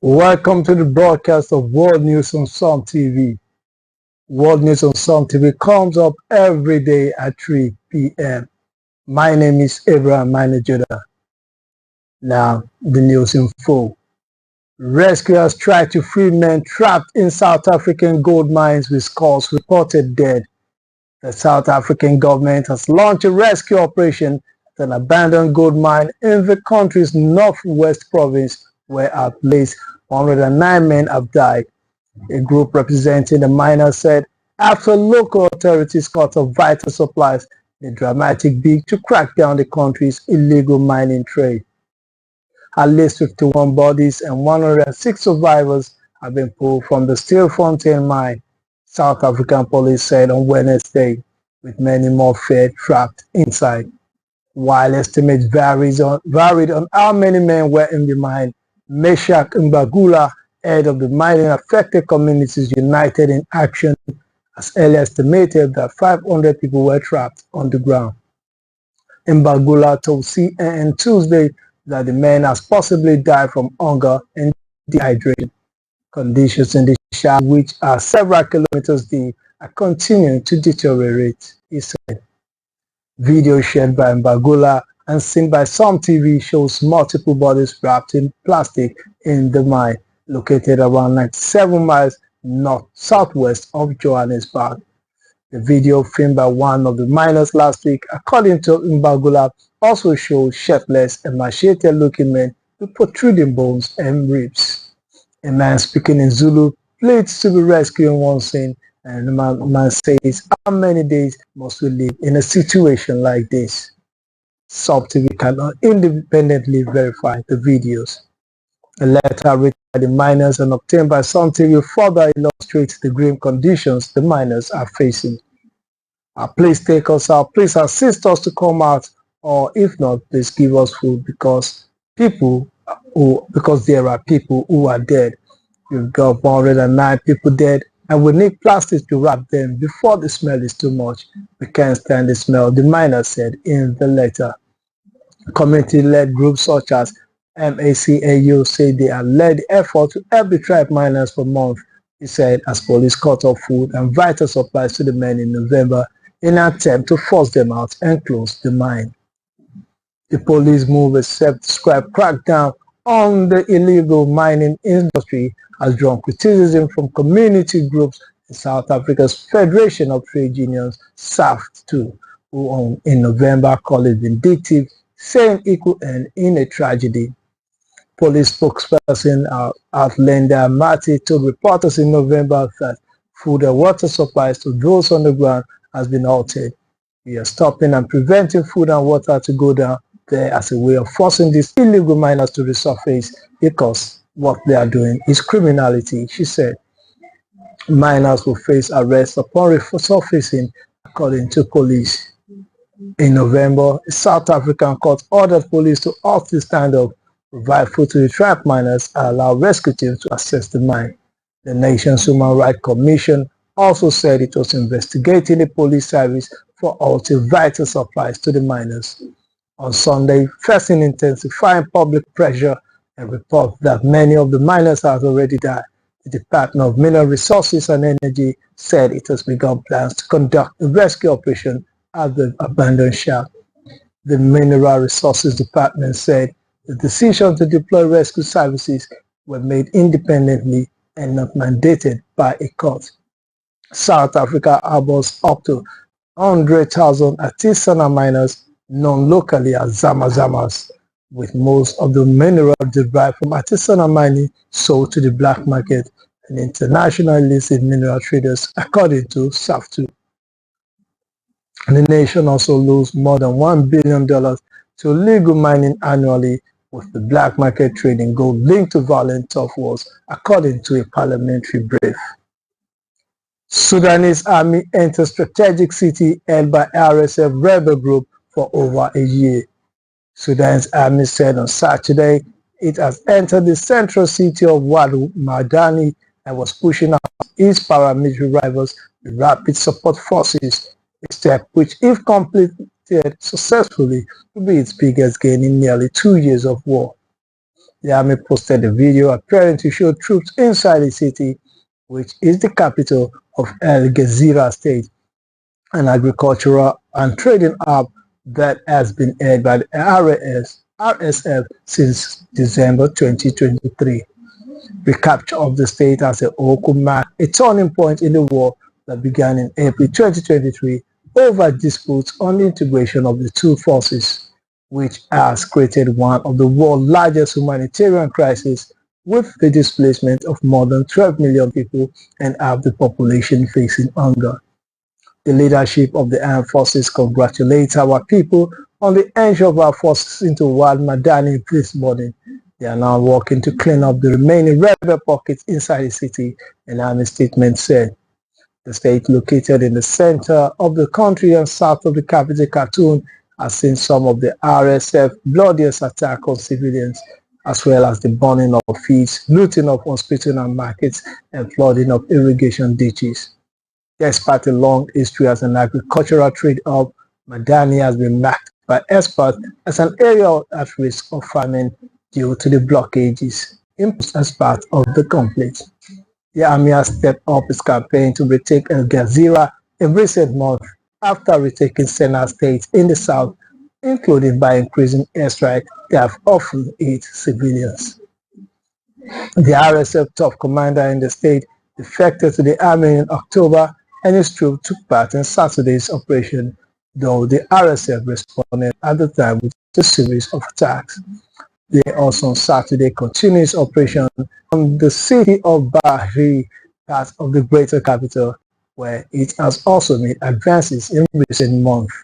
Welcome to the broadcast of World News on SUMTV. World News on SUMTV comes up every day at 3 p.m. My name is Abraham Manajoda. Now, the news in full. Rescuers try to free men trapped in South African gold mines with scores reported dead. The South African government has launched a rescue operation at an abandoned gold mine in the country's northwest province, where at least 109 men have died. A group representing the miners said after local authorities cut off vital supplies in a dramatic bid to crack down the country's illegal mining trade. At least 51 bodies and 106 survivors have been pulled from the Stilfontein mine, South African police said on Wednesday, with many more feared trapped inside. While estimates varied on how many men were in the mine, Meshach Mbagula, head of the mining affected communities United in Action, has earlier estimated that 500 people were trapped on the ground. Mbagula told CNN Tuesday that the men has possibly died from hunger and dehydration. Conditions in the shaft, which are several kilometers deep, are continuing to deteriorate, he said. Video shared by Mbagula and seen by SUMTV shows multiple bodies wrapped in plastic in the mine, located around 97 miles southwest of Johannesburg. The video filmed by one of the miners last week, according to Mbagula, also shows shirtless and machete-looking men with protruding bones and ribs. A man speaking in Zulu pleads to be rescued in one scene, and the man says, "How many days must we live in a situation like this?" SUMTV cannot independently verify the videos. A letter written by the miners and obtained by SUMTV further illustrates the grim conditions the miners are facing. Please take us out, please assist us to come out, or if not, please give us food because there are people who are dead. We've got 109 people dead, and we need plastics to wrap them before the smell is too much. We can't stand the smell, the miners said in the letter. Community-led groups such as MACAU say they have led the effort to help the tribe miners for months, he said, as police cut off food and vital supplies to the men in November in an attempt to force them out and close the mine. The police move, a self-described crackdown on the illegal mining industry, has drawn criticism from community groups in South Africa's Federation of Trade Unions, SAFT2, who in November called it vindictive, saying it could end in a tragedy. Police spokesperson Outlander Marty told reporters in November that food and water supplies to those on the ground has been halted. We are stopping and preventing food and water to go down there as a way of forcing these illegal miners to resurface because what they are doing is criminality, she said. Miners will face arrest upon resurfacing, according to police. In November, a South African court ordered police to halt the standoff, provide food to the trapped miners, and allow rescue teams to access the mine. The nation's Human Rights Commission also said it was investigating the police service for halting vital supplies to the miners. On Sunday, facing intensifying public pressure and reports that many of the miners have already died, the Department of Mineral Resources and Energy said it has begun plans to conduct a rescue operation at the abandoned shaft. The Mineral Resources Department said the decision to deploy rescue services were made independently and not mandated by a court. South Africa harbors up to 100,000 artisanal miners known locally as Zama-Zamas, with most of the mineral derived from artisanal mining sold to the black market and internationally listed mineral traders, according to SAFT2. The nation also loses more than $1 billion to illegal mining annually, with the black market trading gold linked to violent tough wars, according to a parliamentary brief. Sudanese army enters strategic city held by RSF rebel group for over a year. Sudan's army said on Saturday it has entered the central city of Wad Madani and was pushing out its paramilitary rivals, the Rapid Support Forces, a step which, if completed successfully, will be its biggest gain in nearly 2 years of war. The army posted a video appearing to show troops inside the city, which is the capital of El Gezira state, an agricultural and trading hub that has been held by the RSF since December 2023. The capture of the state as a whole could mark a turning point in the war that began in April 2023 over disputes on the integration of the two forces, which has created one of the world's largest humanitarian crises, with the displacement of more than 12 million people and half the population facing hunger. The leadership of the armed forces congratulates our people on the entry of our forces into Wad Madani this morning. They are now working to clean up the remaining rebel pockets inside the city, an army statement said. The state, located in the center of the country and south of the capital Khartoum, has seen some of the RSF bloodiest attacks on civilians, as well as the burning of fields, looting of hospitals and markets, and flooding of irrigation ditches. Despite a long history as an agricultural trade hub, Madani has been marked by experts as an area at risk of famine due to the blockages imposed as part of the conflict. The army has stepped up its campaign to retake El Gezira in recent months after retaking Sennar State in the south, including by increasing airstrikes that have often hit civilians. The RSF top commander in the state defected to the army in October, and his troops took part in Saturday's operation, though the RSF responded at the time with a series of attacks. They also on Saturday continued its operation from the city of Bahri, part of the greater capital, where it has also made advances in recent months.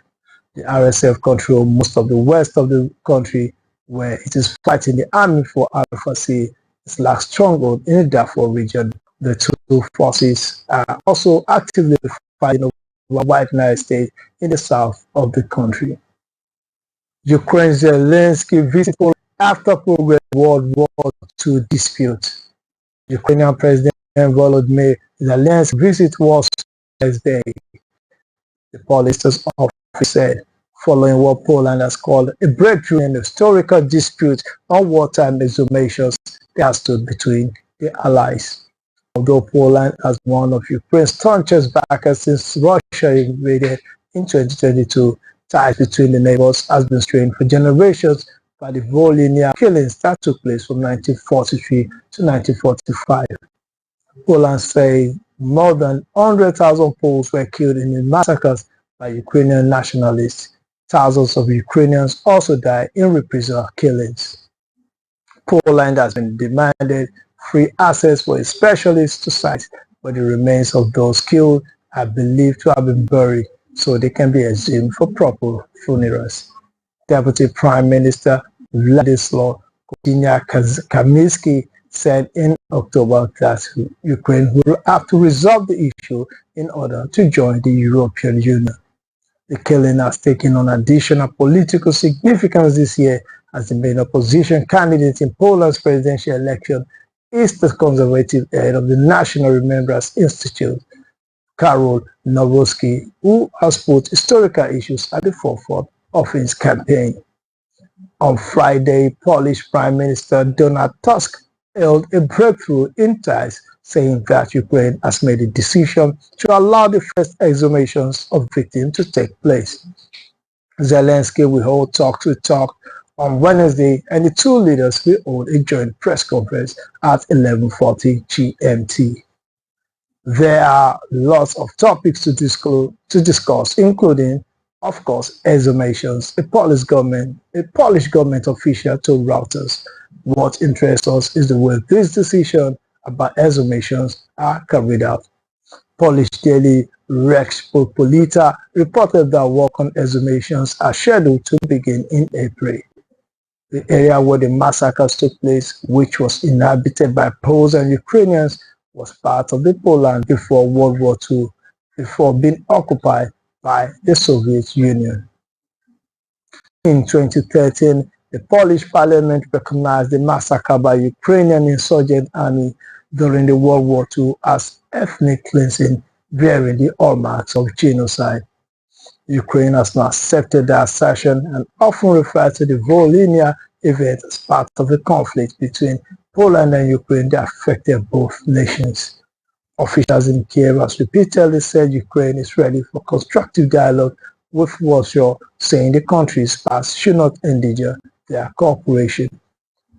The RSF controls most of the west of the country, where it is fighting the army for Al-Fassi, its last stronghold in the Darfur region. The two forces are also actively fighting over White Nile state in the south of the country. Ukraine's Zelensky visit Poland after progress World War II dispute. Ukrainian President Volodymyr Zelensky visit was Thursday, the Polish office said, following what Poland has called a breakthrough in the historical dispute on wartime exhumations that stood between the allies. Although Poland has one of Ukraine's staunchest backers since Russia invaded in 2022, ties between the neighbors has been strained for generations by the Volhynia killings that took place from 1943 to 1945. Poland says more than 100,000 Poles were killed in the massacres by Ukrainian nationalists. Thousands of Ukrainians also died in reprisal killings. Poland has been demanded free access for its specialists to sites where the remains of those killed are believed to have been buried, so they can be exhumed for proper funerals. Deputy Prime Minister Władysław Kosiniak-Kamyski said in October that Ukraine will have to resolve the issue in order to join the European Union. The killing has taken on additional political significance this year, as the main opposition candidate in Poland's presidential election is the conservative head of the National Remembrance Institute, Karol Nawrocki, who has put historical issues at the forefront of his campaign. On Friday, Polish Prime Minister Donald Tusk held a breakthrough in ties, saying that Ukraine has made a decision to allow the first exhumations of victims to take place. Zelensky will hold talk on Wednesday, and the two leaders will hold a joint press conference at 11:40 GMT. There are lots of topics to discuss, including, of course, exhumations. A Polish government official told Reuters, "What interests us is the way this decision about exhumations are carried out." Polish daily Rzeczpospolita reported that work on exhumations are scheduled to begin in April. The area where the massacres took place, which was inhabited by Poles and Ukrainians, was part of the Poland before World War II, before being occupied by the Soviet Union. In 2013, the Polish parliament recognized the massacre by Ukrainian insurgent army during the World War II as ethnic cleansing, bearing the hallmarks of genocide. Ukraine has now accepted the assertion and often refers to the Volhynia event as part of a conflict between Poland and Ukraine that affected both nations. Officials in Kiev have repeatedly said Ukraine is ready for constructive dialogue with Warsaw, saying the country's past should not endanger their cooperation.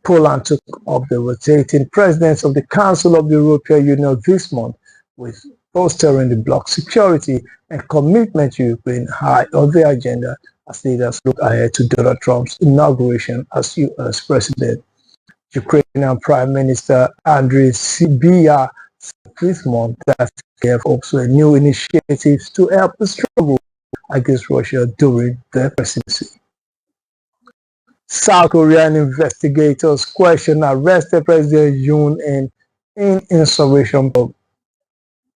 Poland took up the rotating presidency of the Council of the European Union this month, with bolstering the bloc's security and commitment to Ukraine high on the agenda as leaders look ahead to Donald Trump's inauguration as U.S. president. Ukrainian Prime Minister Andriy Sybiha said this month that Kiev hopes for new initiatives to help the struggle against Russia during the presidency. South Korean investigators question arrested President Yoon in insurrection probe.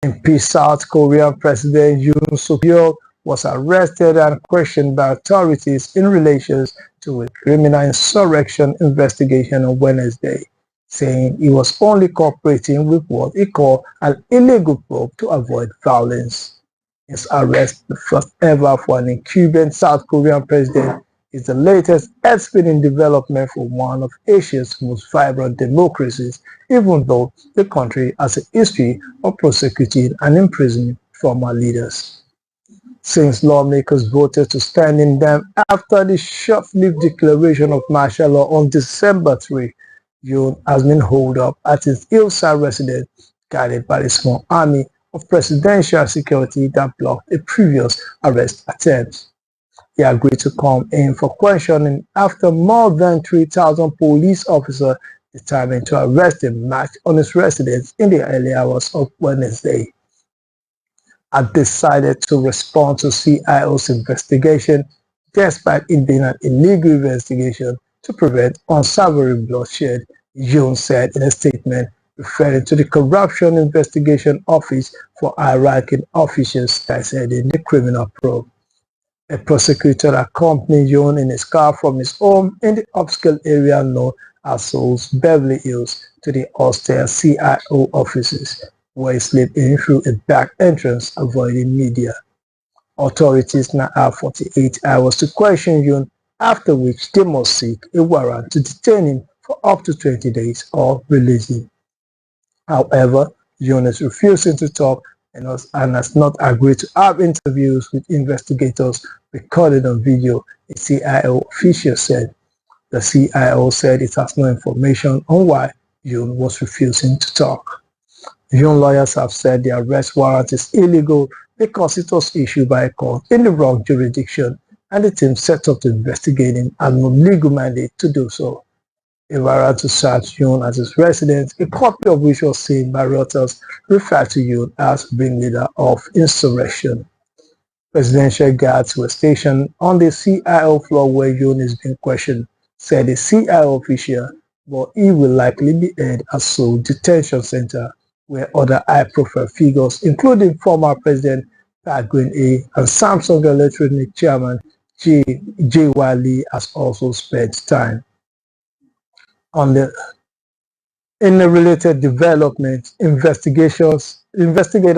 Impeached South Korean President Yoon Suk-yeol was arrested and questioned by authorities in relation to a criminal insurrection investigation on Wednesday, saying he was only cooperating with what he called an illegal probe to avoid violence. His arrest, the first ever for an incumbent South Korean president, is the latest head-spinning development for one of Asia's most vibrant democracies, even though the country has a history of prosecuting and imprisoning former leaders. Since lawmakers voted to stand in them after the short-lived declaration of martial law on December 3, Yoon has been holed up at his hillside residence, guided by the small army of presidential security that blocked a previous arrest attempt. He agreed to come in for questioning after more than 3,000 police officers determined to arrest him marched on his residence in the early hours of Wednesday. I decided to respond to CIO's investigation despite it being an illegal investigation to prevent unsavory bloodshed, Yoon said in a statement referring to the Corruption Investigation Office for high-ranking officials that said in the criminal probe. A prosecutor accompanied Yoon in his car from his home in the upscale area known as Seoul's Beverly Hills to the austere CIO offices, where he slipped in through a back entrance, avoiding media. Authorities now have 48 hours to question Yoon, after which they must seek a warrant to detain him for up to 20 days or release him. However, Yoon is refusing to talk and has not agreed to have interviews with investigators recorded on video, a CIO official said. The CIO said it has no information on why Yoon was refusing to talk. Yoon lawyers have said the arrest warrant is illegal because it was issued by a court in the wrong jurisdiction, and the team set up to investigate him had no legal mandate to do so. A warrant to search Yoon at his residence, a copy of which was seen by Reuters, referred to Yoon as ringleader of insurrection. Presidential guards were stationed on the CIO floor where Yoon is being questioned, said a CIO official, but he will likely be held at Seoul Detention Center, where other high-profile figures, including former President Park Geun-hye and Samsung Electronics Chairman J.Y. Lee, has also spent time. In a related development, investigators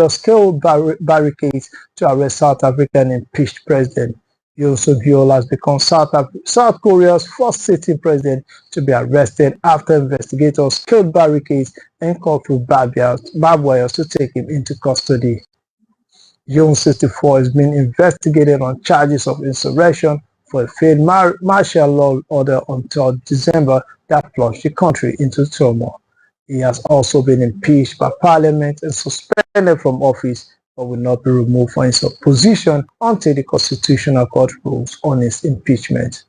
scaled barricades to arrest South African impeached President. Yoon Suk-yeol has become South Korea's first sitting president to be arrested after investigators scaled barricades and called through barbed wires to take him into custody. Yoon, 64, is being investigated on charges of insurrection for a failed martial law order on 3rd December that plunged the country into turmoil. He has also been impeached by Parliament and suspended from office, but will not be removed from his position until the Constitutional Court rules on his impeachment.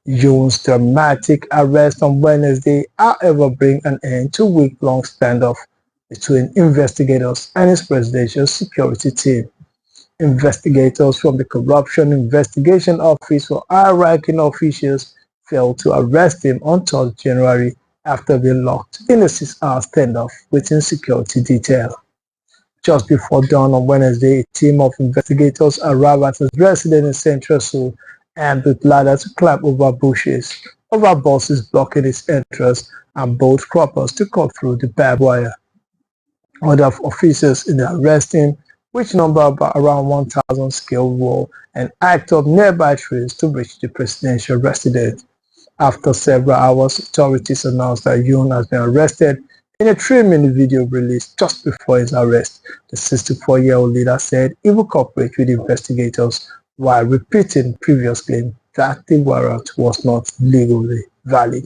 Yoon's dramatic arrest on Wednesday, however, brings an end to a week-long standoff between investigators and his presidential security team. Investigators from the Corruption Investigation Office for high-ranking officials failed to arrest him on 3rd January after being locked in a 6-hour standoff within security detail. Just before dawn on Wednesday, a team of investigators arrived at his residence in Central Seoul and with ladders to climb over bushes, over buses blocking his entrance, and boat croppers to cut through the barbed wire. Other officers in the arrest team, which number about around 1,000, scaled wall and hiked up nearby trees to reach the presidential residence. After several hours, authorities announced that Yoon has been arrested. In a 3-minute video released just before his arrest, the 64-year-old leader said he would cooperate with investigators while repeating previous claims that the warrant was not legally valid.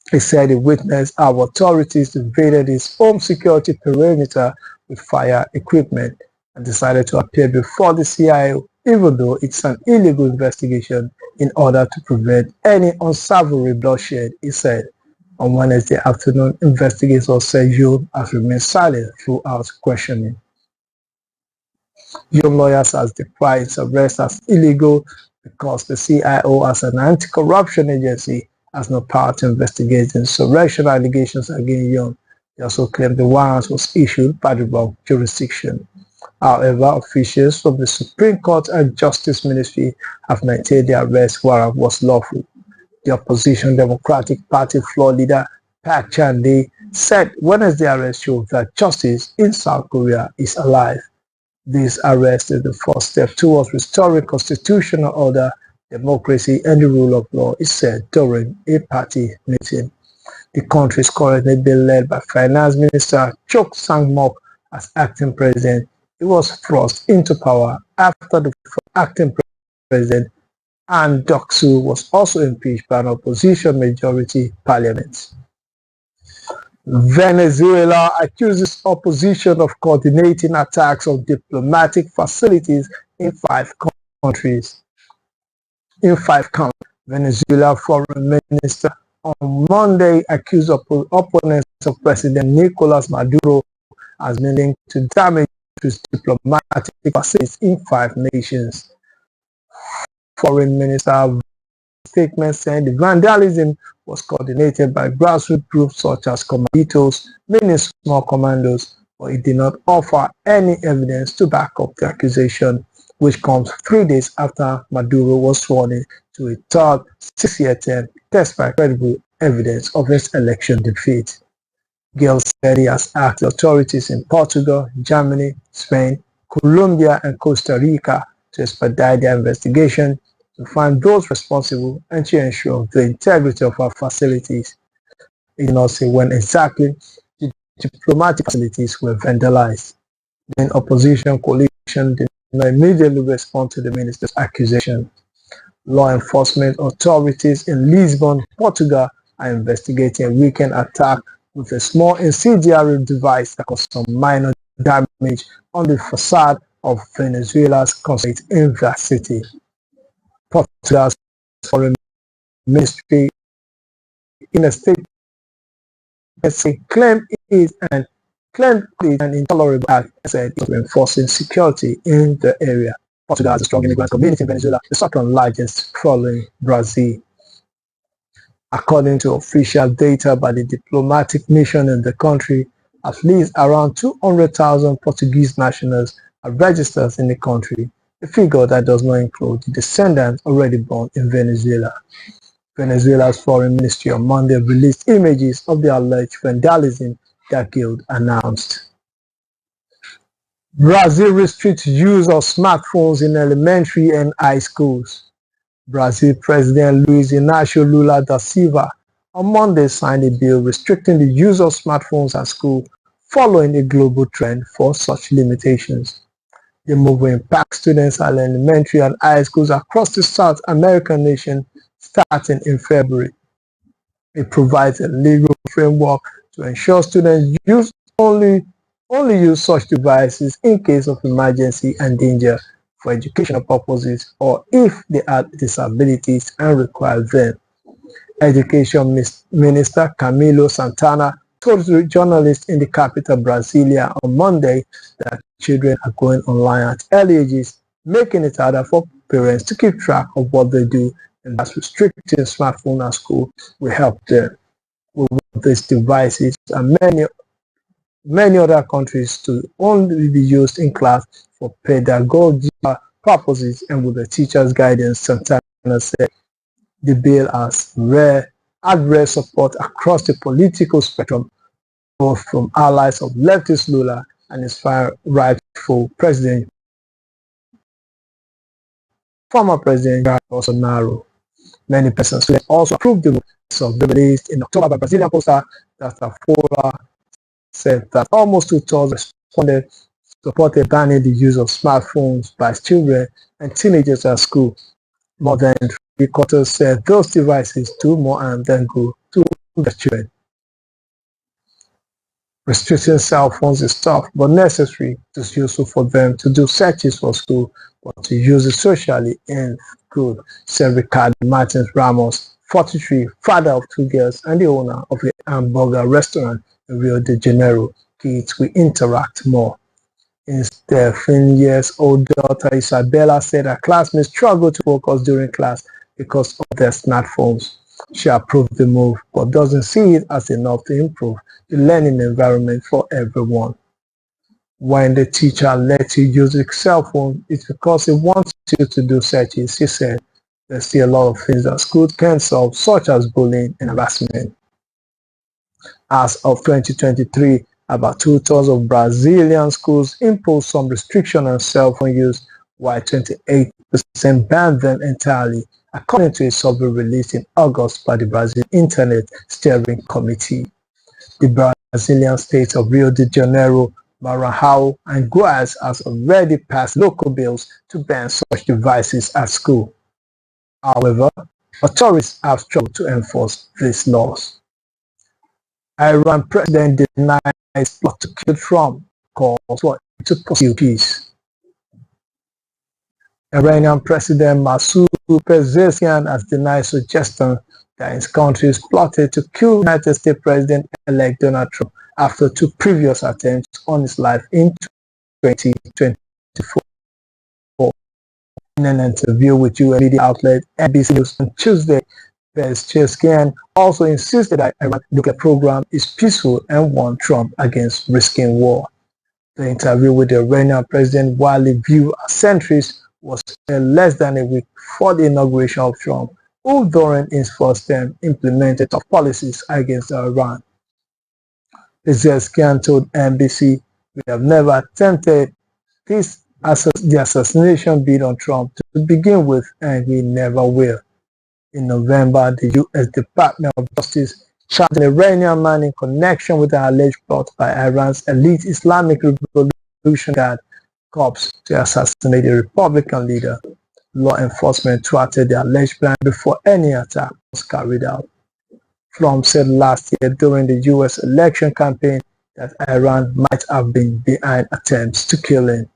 He said he witnessed how authorities invaded his home security perimeter with fire equipment and decided to appear before the CIO, even though it's an illegal investigation, in order to prevent any unsavory bloodshed, he said. On Wednesday afternoon, investigators said Yoon has remained silent throughout questioning. Yoon lawyers has decried his arrest as illegal because the CIO, as an anti-corruption agency, has no power to investigate the insurrection allegations against Yoon. They also claimed the warrant was issued by the wrong jurisdiction. However, officials from the Supreme Court and Justice Ministry have maintained the arrest warrant was lawful. The opposition Democratic Party floor leader Park Chan-dae said Wednesday arrest shows that justice in South Korea is alive. This arrest is the first step towards restoring constitutional order, democracy, and the rule of law, he said during a party meeting. The country is currently being led by Finance Minister Chok Sang-mok as acting president. He was thrust into power after the acting president and Duck-soo was also impeached by an opposition majority parliament. Venezuela accuses opposition of coordinating attacks on diplomatic facilities in 5 countries. Venezuela Foreign Minister on Monday accused opponents of President Nicolas Maduro as being linked to damage to diplomatic facilities in 5 nations. Foreign Minister statement saying the vandalism was coordinated by grassroots groups such as Comanditos, meaning small commandos, but it did not offer any evidence to back up the accusation, which comes 3 days after Maduro was sworn in to a third 6-year term despite credible evidence of his election defeat. Gill said he has asked the authorities in Portugal, Germany, Spain, Colombia, and Costa Rica to expedite their investigation, to find those responsible, and to ensure the integrity of our facilities. He did not say when exactly the diplomatic facilities were vandalized. The opposition coalition did not immediately respond to the minister's accusation. Law enforcement authorities in Lisbon, Portugal, are investigating a weekend attack with a small incendiary device that caused some minor damage on the facade of Venezuela's consulate in that city. Portugal's foreign ministry in a statement claimed it an intolerable act and said it was reinforcing security in the area. Portugal has a strong immigrant community in Venezuela, the second largest following Brazil. According to official data by the diplomatic mission in the country, at least around 200,000 Portuguese nationals are registered in the country, a figure that does not include the descendants already born in Venezuela. Venezuela's foreign ministry on Monday released images of the alleged vandalism that Guild announced. Brazil restricts use of smartphones in elementary and high schools. Brazil President Luiz Inácio Lula da Silva on Monday signed a bill restricting the use of smartphones at school, following a global trend for such limitations. The move will impact students at elementary and high schools across the South American nation starting in February. It provides a legal framework to ensure students only use such devices in case of emergency and danger for educational purposes or if they have disabilities and require them. Education Minister Camilo Santana told journalists in the capital Brasilia on Monday that children are going online at early ages, making it harder for parents to keep track of what they do, and thus restricting smartphones at school will help them. We want these devices and many other countries to only be used in class for pedagogical purposes and with the teacher's guidance, Santana said. The bill has rare support across the political spectrum, both from allies of leftist Lula and his far-rightful former President Jair Bolsonaro. Many persons also approved the move. So released in October by Brazilian pollster Dr. Fora said that almost 2/3 responded supported banning the use of smartphones by children and teenagers at school. More than 3/4 said those devices do more harm than good to the children. Restricting cell phones is tough but necessary. It is useful for them to do searches for school, but to use it socially ain't good, said Ricardo Martins Ramos, 43, father of 2 girls and the owner of a hamburger restaurant in Rio de Janeiro. Kids will interact more. His 13-year-old daughter Isabella said her classmates struggle to focus during class because of their smartphones. She approved the move, but doesn't see it as enough to improve the learning environment for everyone. When the teacher lets you use a cell phone, it's because he wants you to do searches, she said. There's still a lot of things that schools can solve, such as bullying and harassment. As of 2023, about 2/3 of Brazilian schools imposed some restriction on cell phone use, while 28% banned them entirely, according to a survey released in August by the Brazil Internet Steering Committee. The Brazilian states of Rio de Janeiro, Maranhão, and Goiás has already passed local bills to ban such devices at school. However, authorities have struggled to enforce these laws. Iran president denies plot to kill Trump, calls for to pursue peace. Iranian President Masoud Pezeshkian has denied suggestions that his country is plotted to kill United States President-elect Donald Trump after 2 previous attempts on his life in 2024. In an interview with US media outlet NBC News on Tuesday, Pezeshkian also insisted that Iran's nuclear program is peaceful and warned Trump against risking war. The interview with the Iranian president, widely viewed as centrist, was less than a week before the inauguration of Trump, who during his first term implemented tough policies against Iran. Pezeshkian told NBC, "We have never attempted the assassination bid on Trump to begin with, and we never will." In November, the U.S. Department of Justice charged an Iranian man in connection with an alleged plot by Iran's elite Islamic Revolution Guard Corps to assassinate a Republican leader. Law enforcement thwarted the alleged plan before any attack was carried out. Trump said last year during the U.S. election campaign that Iran might have been behind attempts to kill him.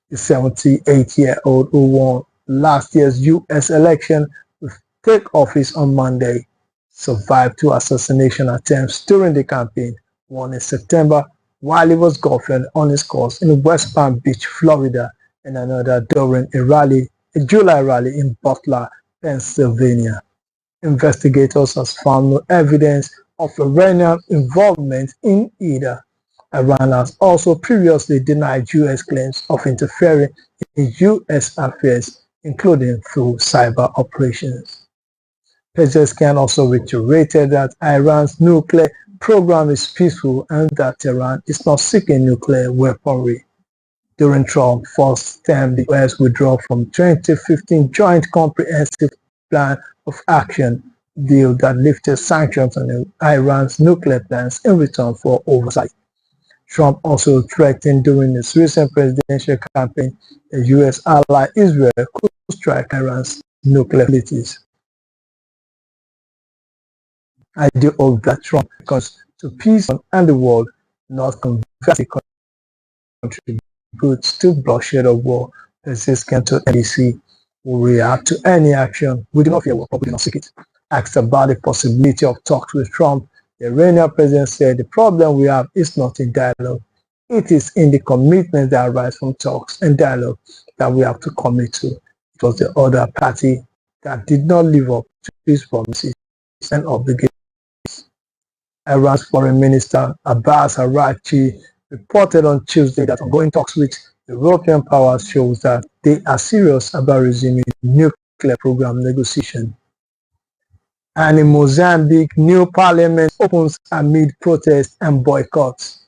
The 78-year-old who won last year's U.S. election will take office on Monday survived 2 assassination attempts during the campaign, one in September while he was golfing on his course in West Palm Beach, Florida, and another during a July rally in Butler, Pennsylvania. Investigators have found no evidence of Iranian involvement in either. Iran has also previously denied U.S. claims of interfering in U.S. affairs, including through cyber operations. Pezeshkian also reiterated that Iran's nuclear program is peaceful and that Iran is not seeking nuclear weaponry. During Trump's first term, the U.S. withdrew from 2015 Joint Comprehensive Plan of Action deal that lifted sanctions on Iran's nuclear plans in return for oversight. Trump also threatened during his recent presidential campaign that U.S. ally Israel could strike Iran's nuclear facilities. I do hope that Trump comes to peace and the world, not conversely contributes to bloodshed or war. Pezeshkian to NBC will react to any action. We do not fear war, but we do not seek it. Asked about the possibility of talks with Trump, the Iranian president said the problem we have is not in dialogue. It is in the commitments that arise from talks and dialogue that we have to commit to. It was the other party that did not live up to its promises and obligations. Iran's Foreign Minister Abbas Araghchi reported on Tuesday that ongoing talks with European powers shows that they are serious about resuming nuclear program negotiation. And in Mozambique, new parliament opens amid protests and boycotts.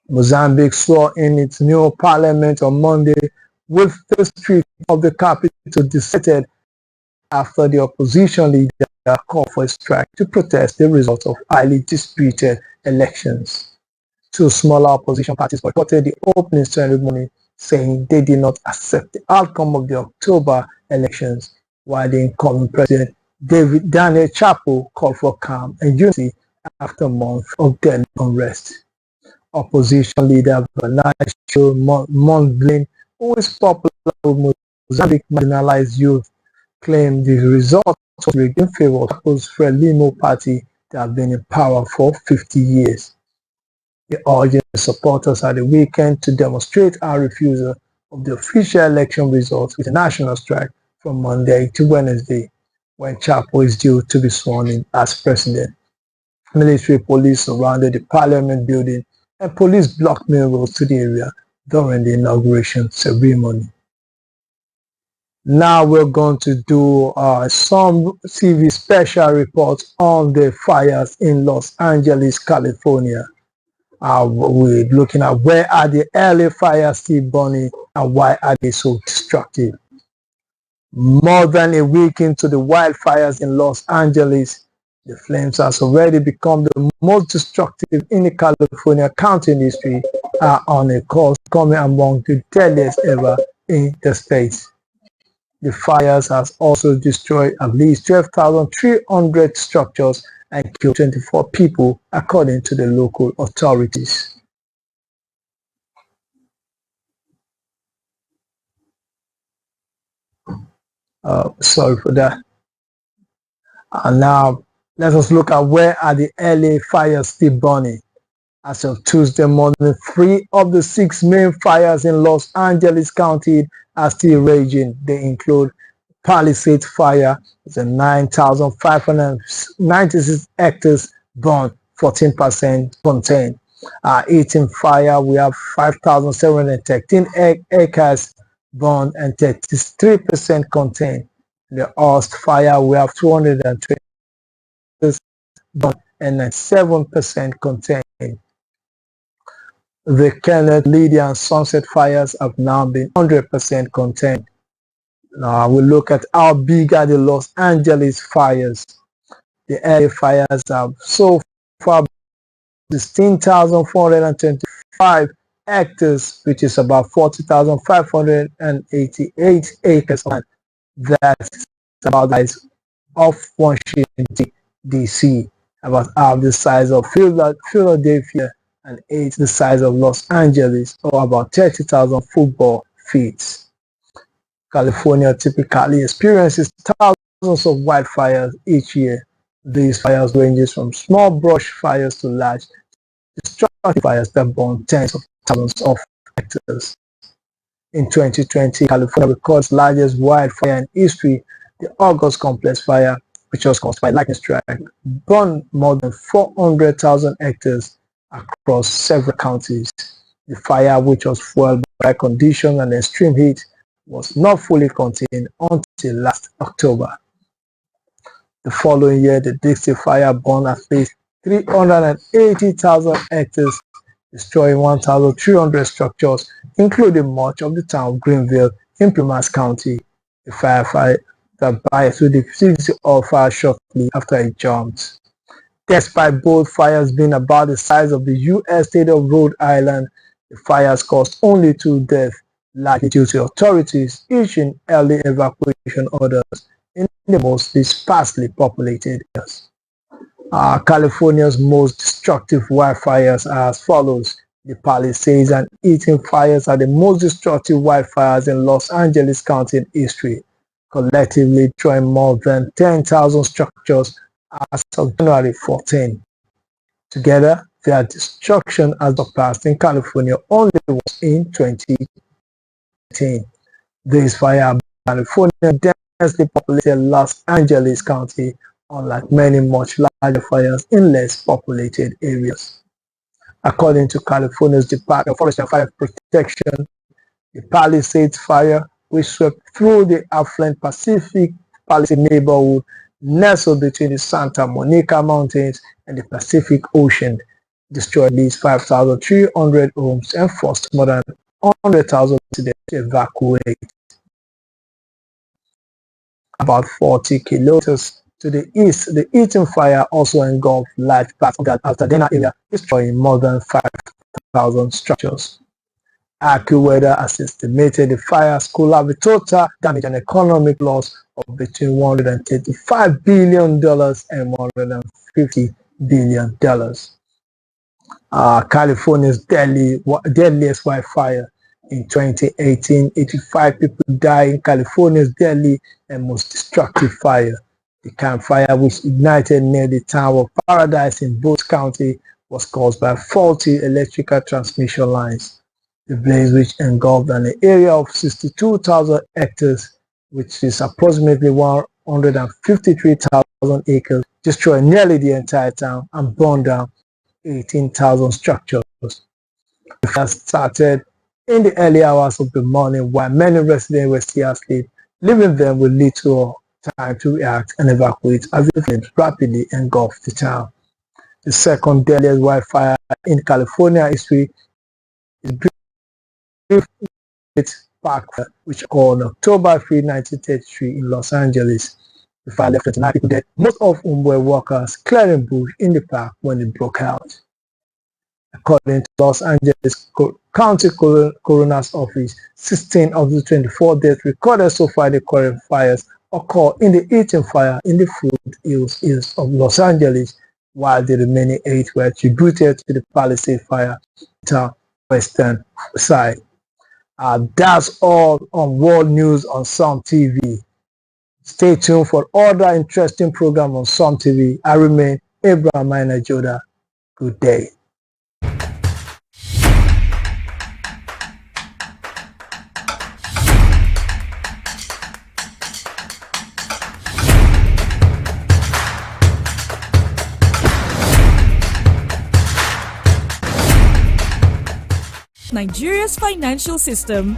Mozambique swore in its new parliament on Monday, with the streets of the capital deserted after the opposition leader called for a strike to protest the results of highly disputed elections. Two smaller opposition parties boycotted the opening ceremony, saying they did not accept the outcome of the October elections, while the incoming president, Daniel Chapo, called for calm and unity after months of deadly unrest. Opposition leader Venancio Mondlane, who is popular with Mozambique marginalized youth, claimed the result was rigged in favor of Chapo's Frelimo party that has been in power for 50 years. He urged supporters at the weekend to demonstrate our refusal of the official election results with a national strike from Monday to Wednesday, when Chapo is due to be sworn in as president. Military police surrounded the parliament building and police blocked main roads to the area during the inauguration ceremony. Now we're going to do SUMTV special report on the fires in Los Angeles, California. We're looking at where are the LA fires still burning and why are they so destructive. More than a week into the wildfires in Los Angeles, the flames has already become the most destructive in the California county industry, are on a course coming among the deadliest ever in the state. The fires has also destroyed at least 12,300 structures and killed 24 people, according to the local authorities. Sorry for that. And now let us look at where are the LA fires still burning. As of Tuesday morning, 3 of the 6 main fires in Los Angeles County are still raging. They include Palisades Fire, it's a 9,596 hectares burned, 14% contained. 18 Fire, we have 5,713 acres burned and 33% contained. The Ost Fire, we have 220 burned and 97% contained. The Kenneth, Lydia, and Sunset fires have now been 100% contained. Now we look at how big are the Los Angeles fires. The LA fires have so far 16,425 hectares, which is about 40,588 acres. That's about the size of Washington, D.C., about half the size of Philadelphia, and 8 the size of Los Angeles, or about 30,000 football fields. California typically experiences thousands of wildfires each year. These fires ranges from small brush fires to large destructive fires that burn tens of thousands of hectares. In 2020, California records largest wildfire in history. The August Complex Fire, which was caused by lightning strike, burned more than 400,000 hectares across several counties. The fire, which was fueled by conditions and extreme heat, was not fully contained until last October. The following year, the Dixie Fire burned at least 380,000 hectares, destroying 1,300 structures, including much of the town of Greenville in Plumas County. The firefighter died with the city of fire shortly after it jumped. Despite both fires being about the size of the U.S. state of Rhode Island, the fires caused only 2 deaths, largely due to authorities issuing early evacuation orders in the mostly sparsely populated areas. California's most destructive wildfires are as follows. The Palisades and Eaton fires are the most destructive wildfires in Los Angeles County in history, collectively destroying more than 10,000 structures as of January 14. Together, their destruction has surpassed in California only once in 2018. These fires in California densely populated Los Angeles County, unlike many much larger fires in less populated areas. According to California's Department of Forest and Fire Protection, the Palisades Fire, which swept through the affluent Pacific Palisades neighborhood nestled between the Santa Monica Mountains and the Pacific Ocean, destroyed at least 5,300 homes and forced more than 100,000 residents to evacuate. About 40 kilometers to the east, the Eaton fire also engulfed large parts of the Altadena area, destroying more than 5,000 structures. AccuWeather has estimated the fires could have a total damage and economic loss of between $135 billion and $150 billion. California's deadliest wildfire. In 2018, 85 people died in California's deadly and most destructive fire. The campfire, which ignited near the town of Paradise in Booth County, was caused by faulty electrical transmission lines. The blaze, which engulfed an area of 62,000 hectares, which is approximately 153,000 acres, destroyed nearly the entire town and burned down 18,000 structures. The fire started in the early hours of the morning while many residents were still asleep, leaving them with little time to react and evacuate as the flames rapidly engulfed the town. The second deadliest wildfire in California history is Park, which occurred on October 3, 1933 in Los Angeles. The fire left 29 people dead, most of whom were workers clearing bush in the park when it broke out. According to Los Angeles County Coroner's Office, 16 of the 24 deaths recorded so far in the current fires occurred in the Eaton fire in the Fruit Hills east of Los Angeles, while the remaining 8 were attributed to the Palisade fire on the western side. That's all on World News on SUMTV. Stay tuned for other interesting programs on SUMTV. I remain Abraham Joda. Good day. Nigeria's financial system.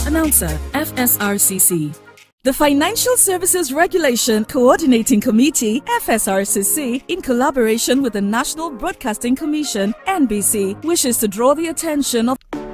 Announcer, FSRCC. The Financial Services Regulation Coordinating Committee, FSRCC, in collaboration with the National Broadcasting Commission, NBC, wishes to draw the attention of